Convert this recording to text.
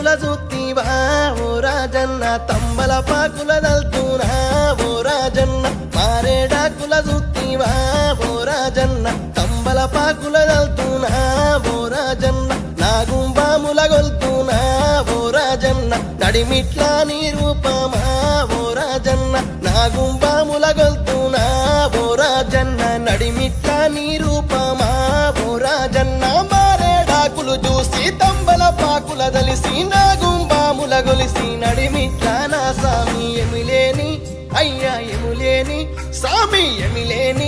పాకుల చూత్తివా ఓ రాజన్న తంబల పాకుల దల్తునా ఓ రాజన్న మారేడాకుల చూత్తివా ఓ రాజన్న తంబల పాకుల దల్తునా ఓ రాజన్న నాగుంబాముల గొల్తునా ఓ రాజన్న నడిమిట్ల నీ రూపమా ఓ రాజన్న నాగుంబాముల గొల్తునా ఓ రాజన్న నడిమిట్ల నీ రూపమా ఓ రాజన్న మారేడాకులు చూసి తంబల పాకుల దలిసి నాగుంబాముల గొలిసి నడిమిట్ల నా సామి ఎమిలేని అయ్యా ఎములేని సామి ఎమిలేని